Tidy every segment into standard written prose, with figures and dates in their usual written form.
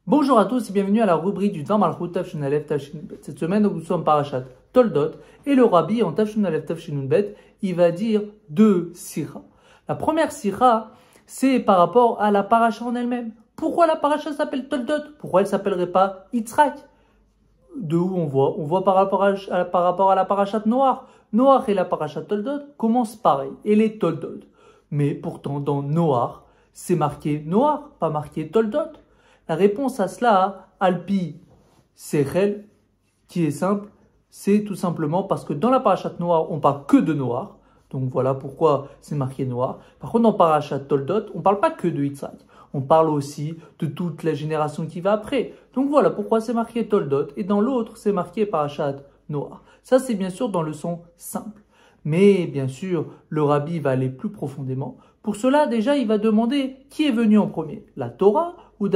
Bonjour à tous et bienvenue à la rubrique du Dvar Malchut Tafshin Aleph Tafshin Bet. Cette semaine, nous sommes parashat Toldot et le Rabbi en Tafshin Aleph Tafshin Bet, il va dire deux sira. La première sira, c'est par rapport à la paracha en elle-même. Pourquoi la paracha s'appelle Toldot? Pourquoi elle ne s'appellerait pas Yitzhak? De où on voit? On voit par rapport à la parachat Noach. Noach et la parachat Toldot commencent pareil, et les Toldot. Mais pourtant, dans Noach, c'est marqué Noach, pas marqué Toldot. La réponse à cela, Alpi Sechel, qui est simple, c'est tout simplement parce que dans la parachat Noach, on parle que de Noach. Donc voilà pourquoi c'est marqué Noach. Par contre, dans parachat Toldot, on ne parle pas que de Yitzhak. On parle aussi de toute la génération qui va après. Donc voilà pourquoi c'est marqué Toldot. Et dans l'autre, c'est marqué parachat Noach. Ça, c'est bien sûr dans le son simple. Mais bien sûr, le rabbi va aller plus profondément. Pour cela, déjà, il va demander qui est venu en premier, la Torah ou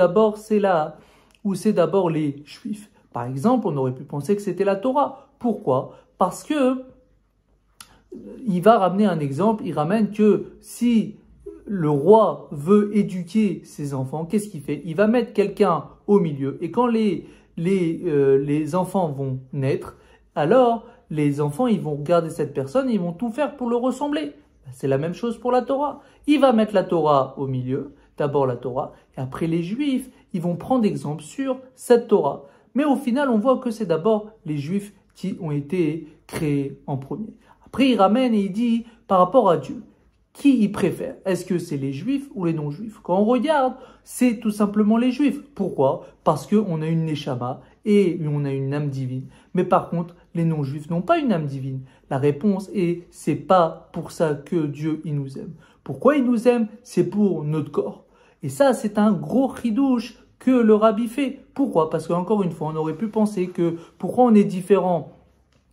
c'est d'abord les Juifs. Par exemple, on aurait pu penser que c'était la Torah. Pourquoi? Parce que il va ramener un exemple. Il ramène que si le roi veut éduquer ses enfants, qu'est-ce qu'il fait? Il va mettre quelqu'un au milieu. Et quand les enfants vont naître, alors les enfants, ils vont regarder cette personne et ils vont tout faire pour le ressembler. C'est la même chose pour la Torah. Il va mettre la Torah au milieu, d'abord la Torah, et après les Juifs, ils vont prendre exemple sur cette Torah. Mais au final, on voit que c'est d'abord les Juifs qui ont été créés en premier. Après, il ramène et il dit, par rapport à Dieu, qui il préfère? Est-ce que c'est les Juifs ou les non-Juifs? Quand on regarde, c'est tout simplement les Juifs. Pourquoi? Parce qu'on a une Neshama et on a une âme divine. Mais par contre, les non-Juifs n'ont pas une âme divine. La réponse est, c'est pas pour ça que Dieu il nous aime. Pourquoi il nous aime? C'est pour notre corps. Et ça, c'est un gros chidouche que le rabbi fait. Pourquoi? Parce qu'encore une fois, on aurait pu penser que pourquoi on est différent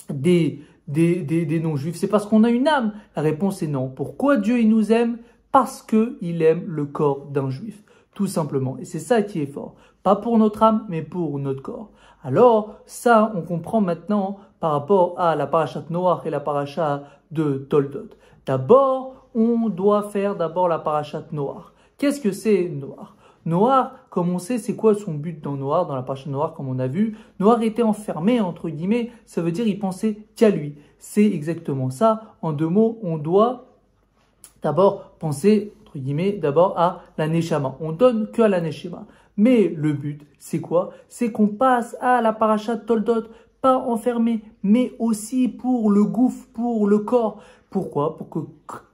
des non-juifs, c'est parce qu'on a une âme. La réponse est non. Pourquoi Dieu il nous aime? Parce qu'il aime le corps d'un juif, tout simplement. Et c'est ça qui est fort. Pas pour notre âme, mais pour notre corps. Alors, ça, on comprend maintenant par rapport à la parachat Noach et la parachat de Toldot. D'abord, on doit faire d'abord la parachat Noach. Qu'est-ce que c'est Noach? Noach, comme on sait, c'est quoi son but dans Noach, dans la parachat Noach, comme on a vu? Noach était enfermé, entre guillemets, ça veut dire il pensait qu'à lui. C'est exactement ça. En deux mots, on doit d'abord penser, entre guillemets, d'abord à la Neshama. On donne que à la Neshama. Mais le but, c'est quoi? C'est qu'on passe à la parachat Toldot, pas enfermé, mais aussi pour le gouffre, pour le corps. Pourquoi? Pour que,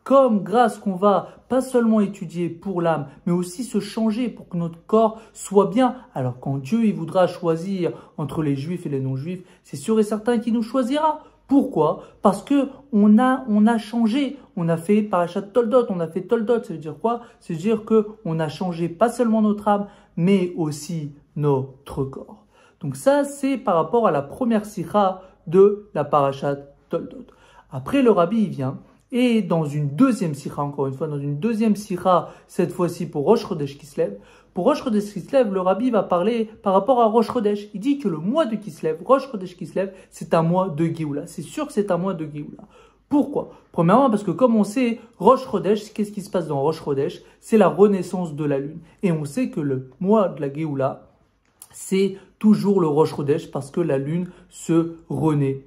comme grâce qu'on va pas seulement étudier pour l'âme, mais aussi se changer pour que notre corps soit bien. Alors quand Dieu il voudra choisir entre les juifs et les non-juifs, c'est sûr et certain qu'il nous choisira. Pourquoi? Parce que on a changé, on a fait parachat Toldot, on a fait Toldot, ça veut dire quoi? Ça veut dire que on a changé pas seulement notre âme, mais aussi notre corps. Donc ça, c'est par rapport à la première sikha de la parachat Toldot. Après, le rabbi, il vient, et dans une deuxième sikha, encore une fois, dans une deuxième sikha, cette fois-ci pour Rosh Chodesh Kislev, pour Rosh Chodesh Kislev, le rabbi va parler par rapport à Rosh Chodesh. Il dit que le mois de Kislev, Rosh Chodesh Kislev, c'est un mois de Géoula. C'est sûr que c'est un mois de Géoula. Pourquoi? Premièrement, parce que comme on sait, Rosh Chodesh, qu'est-ce qui se passe dans Rosh Chodesh? C'est la renaissance de la lune. Et on sait que le mois de la Géoula, c'est toujours le Rosh Chodesh parce que la lune se renaît.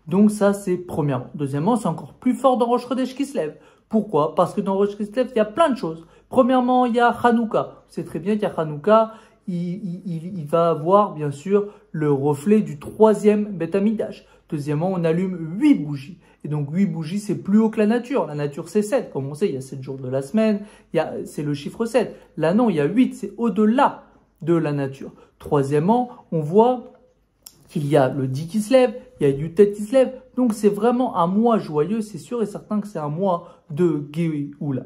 Donc ça, c'est premièrement. Deuxièmement, c'est encore plus fort dans Rosh Chodesh Kislev. Pourquoi? Parce que dans Rosh Chodesh Kislev, il y a plein de choses. Premièrement, il y a Hanouka. C'est très bien qu'il y a Hanouka. Il va avoir, bien sûr, le reflet du troisième Beth Amikdash. Deuxièmement, on allume 8 bougies. Et donc, 8 bougies, c'est plus haut que la nature. La nature, c'est 7. Comme on sait, il y a 7 jours de la semaine. C'est le chiffre 7. Là, non, il y a 8. C'est au-delà de la nature. Troisièmement, on voit qu'il y a le 10 qui se lève, il y a du tête qui se lève. Donc, c'est vraiment un mois joyeux. C'est sûr et certain que c'est un mois de Géoula.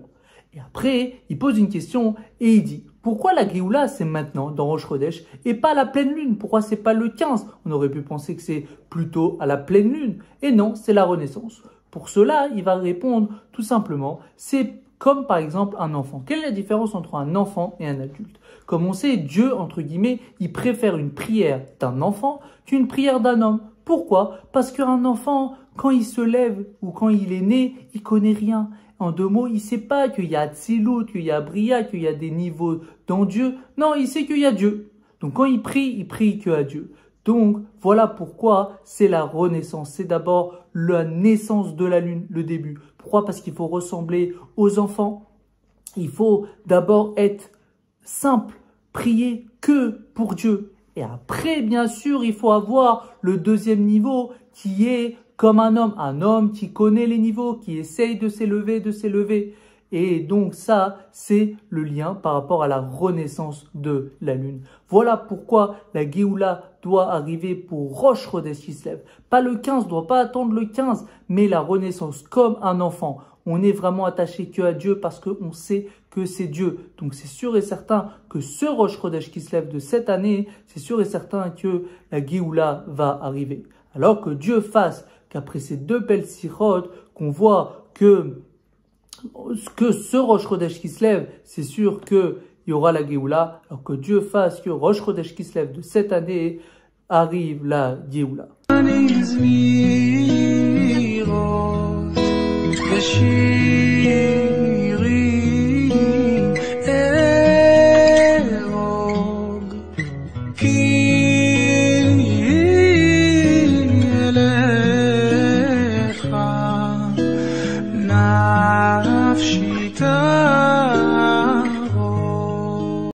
Et après, il pose une question et il dit, pourquoi la Géoula, c'est maintenant dans Rosh Chodesh et pas la pleine lune? Pourquoi c'est pas le 15? On aurait pu penser que c'est plutôt à la pleine lune. Et non, c'est la renaissance. Pour cela, il va répondre tout simplement, c'est comme par exemple un enfant. Quelle est la différence entre un enfant et un adulte? Comme on sait, Dieu, entre guillemets, il préfère une prière d'un enfant qu'une prière d'un homme. Pourquoi? Parce qu'un enfant, quand il se lève ou quand il est né, il connaît rien. En deux mots, il ne sait pas qu'il y a Tzilut, qu'il y a Bria, qu'il y a des niveaux dans Dieu. Non, il sait qu'il y a Dieu. Donc quand il prie que à Dieu. Donc voilà pourquoi c'est la renaissance. C'est d'abord la naissance de la lune, le début. Pourquoi? Parce qu'il faut ressembler aux enfants. Il faut d'abord être simple, prier que pour Dieu. Et après, bien sûr, il faut avoir le deuxième niveau qui est comme un homme qui connaît les niveaux, qui essaye de s'élever. Et donc ça, c'est le lien par rapport à la renaissance de la lune. Voilà pourquoi la Géoula doit arriver pour Rosh Chodesh Kislev. Pas le 15, on ne doit pas attendre le 15, mais la renaissance comme un enfant. On est vraiment attaché que à Dieu parce qu'on sait que c'est Dieu. Donc c'est sûr et certain que ce Rosh Chodesh Kislev de cette année, c'est sûr et certain que la Géoula va arriver. Alors que Dieu fasse qu'après ces deux belles sirotes, qu'on voit que ce Rosh Chodesh Kislev, c'est sûr qu'il y aura la Géoula, alors que Dieu fasse que Rosh Chodesh Kislev de cette année arrive la Géoula. Shir